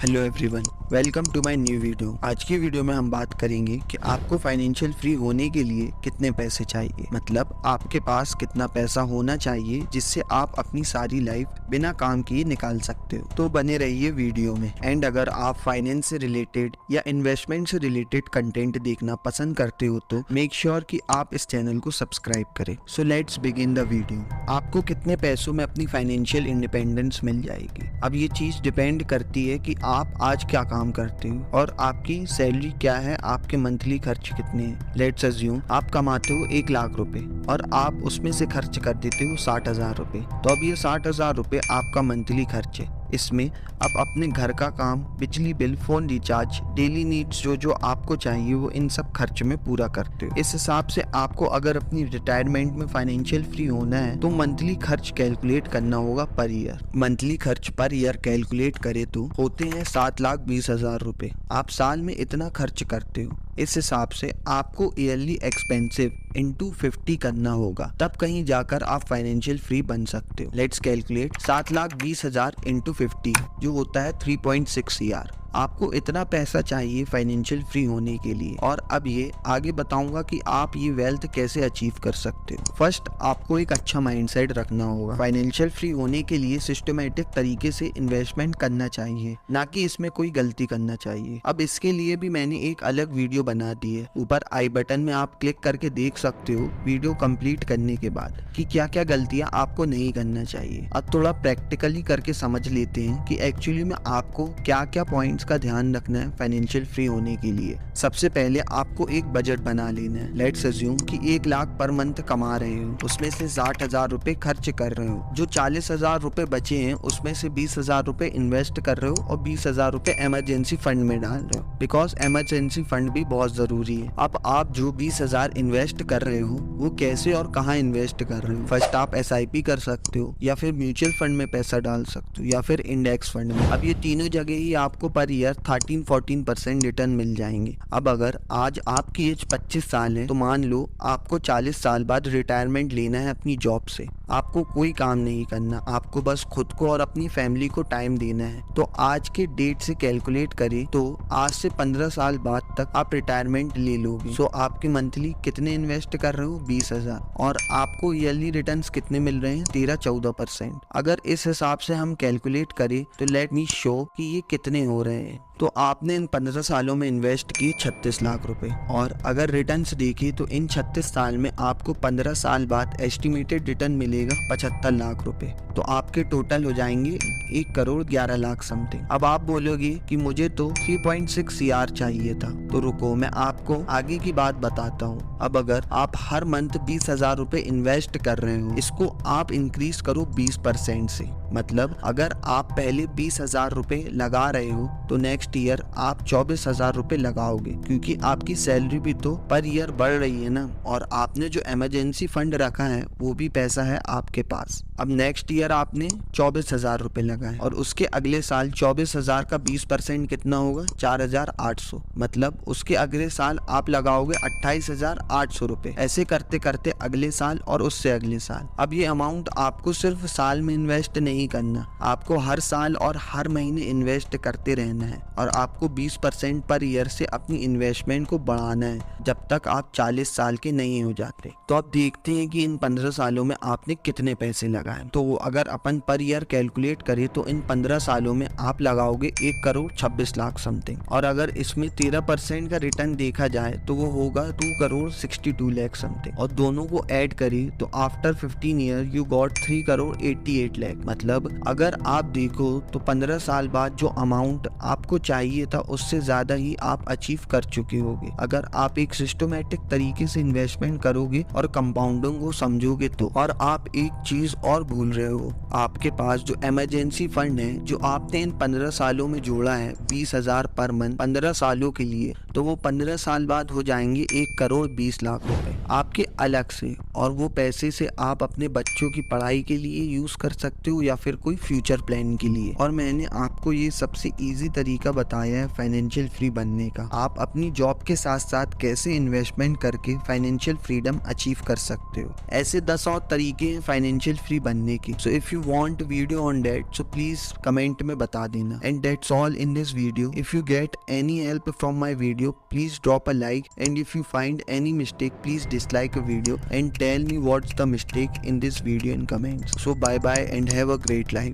Hello everyone, welcome to my new video. आज की video में हम बात करेंगे कि आपको फाइनेंशियल फ्री होने के लिए कितने पैसे चाहिए, मतलब आपके पास कितना पैसा होना चाहिए जिससे आप अपनी सारी लाइफ बिना काम किए निकाल सकते हो। तो बने रहिए वीडियो में। एंड अगर आप फाइनेंस से रिलेटेड या इन्वेस्टमेंट से रिलेटेड कंटेंट देखना पसंद करते हो तो मेक श्योर कि आप इस चैनल को सब्सक्राइब करें। So let's begin the video. आपको कितने पैसों में अपनी फाइनेंशियल इंडिपेंडेंस मिल जाएगी? अब ये चीज डिपेंड करती है कि आप आज क्या काम करते हो और आपकी सैलरी क्या है, आपके मंथली खर्च कितने हैं। लेट्स अज्यूम आप कमाते हो 1,00,000 रुपए और आप उसमें से खर्च कर देते हो 60,000 रुपए। तो अब ये 60,000 रुपए आपका मंथली खर्च है। इसमें आप अपने घर का काम, बिजली bill, phone recharge, daily needs जो आपको चाहिए वो इन सब खर्च में पूरा करते हो। इस हिसाब से आपको अगर अपनी रिटायरमेंट में फाइनेंशियल फ्री होना है तो मंथली खर्च कैलकुलेट करना होगा पर ईयर। मंथली खर्च पर ईयर कैलकुलेट करे तो होते हैं 7,20,000 रुपए। आप साल में इतना खर्च करते हो, इस हिसाब से आपको ईयरली एक्सपेंसिव इंटू 50 करना होगा, तब कहीं जाकर आप फाइनेंशियल फ्री बन सकते हो। लेट्स कैलकुलेट 7,20,000 इंटू 50 जो होता है 3.6 ईयर। आपको इतना पैसा चाहिए फाइनेंशियल फ्री होने के लिए। और अब ये आगे बताऊंगा कि आप ये वेल्थ कैसे अचीव कर सकते हो। फर्स्ट, आपको एक अच्छा माइंडसेट रखना होगा। फाइनेंशियल फ्री होने के लिए सिस्टमेटिक तरीके से इन्वेस्टमेंट करना चाहिए, ना कि इसमें कोई गलती करना चाहिए। अब इसके लिए भी मैंने एक अलग वीडियो बना दी है, ऊपर आई बटन में आप क्लिक करके देख सकते हो वीडियो कंप्लीट करने के बाद कि क्या क्या गलतियां आपको नहीं करना चाहिए। अब थोड़ा प्रैक्टिकली करके समझ लेते हैं कि एक्चुअली में आपको क्या क्या पॉइंट्स का ध्यान रखना है फाइनेंशियल फ्री होने के लिए। सबसे पहले आपको एक बजट बना लेना है। लेट्स अज्यूम कि 1,00,000 पर मंथ कमा रहे हो, उसमें से 60,000 रुपए खर्च कर रहे हो। जो 40,000 रुपए बचे हैं उसमें से 20,000 रुपए इन्वेस्ट कर रहे हो और 20,000 रुपए इमरजेंसी फंड में डाल रहे हो, बिकॉज इमरजेंसी फंड भी बहुत जरूरी है। अब आप जो 20,000 इन्वेस्ट कर रहे हो वो कैसे और कहाँ इन्वेस्ट कर रहे हो? फर्स्ट, आप SIP कर सकते हो, या फिर म्यूचुअल फंड में पैसा डाल सकते हो, या फिर इंडेक्स फंड में। अब ये तीनों जगह ही आपको पर ईयर 13-14% रिटर्न मिल जाएंगे। अब अगर आज आपकी एज 25 साल है तो मान लो आपको 40 साल बाद रिटायरमेंट लेना है अपनी जॉब से। आपको कोई काम नहीं करना, आपको बस खुद को और अपनी फैमिली को टाइम देना है। तो आज के डेट से कैलकुलेट करें तो आज से 15 साल बाद तक आप रिटायरमेंट ले लोगे। सो आपके मंथली कितने इन्वेस्ट कर रहे हो? 20,000। और आपको ईयरली रिटर्न्स कितने मिल रहे हैं? 13-14%। अगर इस हिसाब से हम कैलकुलेट करें तो लेट मी शो कि ये कितने हो रहे हैं। तो आपने इन 15 सालों में इन्वेस्ट किए 36 लाख रुपए, और अगर रिटर्न्स देखें तो इन 36 साल में आपको 15 साल बाद एस्टिमेटेड रिटर्न मिलेगा 75 लाख रुपए। तो आपके टोटल हो जाएंगे 1,11,00,000 समथिंग। अब आप बोलोगे कि मुझे तो 3.6 CR चाहिए था, तो रुको मैं आपको आगे की बात बताता हूँ। अब अगर आप हर मंथ 20,000 रुपए इन्वेस्ट कर रहे हो, इसको आप इंक्रीज करो 20% से। मतलब अगर आप पहले 20,000 रुपए लगा रहे हो तो नेक्स्ट ईयर आप 24,000 रुपए लगाओगे, क्योंकि आपकी सैलरी भी तो पर ईयर बढ़ रही है ना। और आपने जो इमरजेंसी फंड रखा है वो भी पैसा है आपके पास। अब नेक्स्ट ईयर आपने 24,000 रुपए लगाए और उसके अगले साल 24,000 का 20% कितना होगा? 4,800। मतलब उसके अगले साल आप लगाओगे 28,800 रुपए। ऐसे करते करते अगले साल और उससे अगले साल। अब ये अमाउंट आपको सिर्फ साल में इन्वेस्ट नहीं करना, आपको हर साल और हर महीने इन्वेस्ट करते रहना है। और आपको 20% पर ईयर से अपनी इन्वेस्टमेंट को बढ़ाना है जब तक आप 40 साल के नहीं हो जाते। तो आप देखते हैं कि इन 15 सालों में आपने कितने पैसे लगाए। तो अगर अपन पर ईयर कैलकुलेट करें तो इन 15 सालों में आप लगाओगे 1,26,00,000 समथिंग। और अगर इसमें 13% का रिटर्न देखा जाए तो वो होगा 2,62,00,000 समथिंग। और दोनों को ऐड करें तो आफ्टर 15 ईयर यू गॉट 3,88,00,000। मतलब अगर आप देखो तो 15 साल बाद जो अमाउंट आपको चाहिए था उससे ज्यादा ही आप अचीव कर चुके होगे, अगर आप एक सिस्टमैटिक तरीके से इन्वेस्टमेंट करोगे और कंपाउंडिंग को समझोगे तो। और आप एक चीज और भूल रहे हो, आपके पास जो इमरजेंसी फंड है जो आपने इन 15 सालों में जोड़ा है 20,000 पर मंथ 15 सालों के लिए, तो वो 15 साल बाद हो जाएंगे 1,20,00,000 रुपए आपके अलग से। और वो पैसे से आप अपने बच्चों की पढ़ाई के लिए यूज कर सकते हो या फिर कोई फ्यूचर प्लान के लिए। और मैंने आपको ये सबसे इजी तरीका बताया है फाइनेंशियल फ्री बनने का। आप अपनी जॉब के साथ साथ कैसे इन्वेस्टमेंट करके फाइनेंशियल फ्रीडम अचीव कर सकते हो। ऐसे 10 और तरीके हैं फाइनेंशियल फ्री बनने के। So if you want video on that, so please comment में बता देना। And that's all in this video. If you get any help from my video, please drop a like, and if you find any mistake, please dislike a video and tell me what's the mistake in this video in comments. So bye bye and have a great life.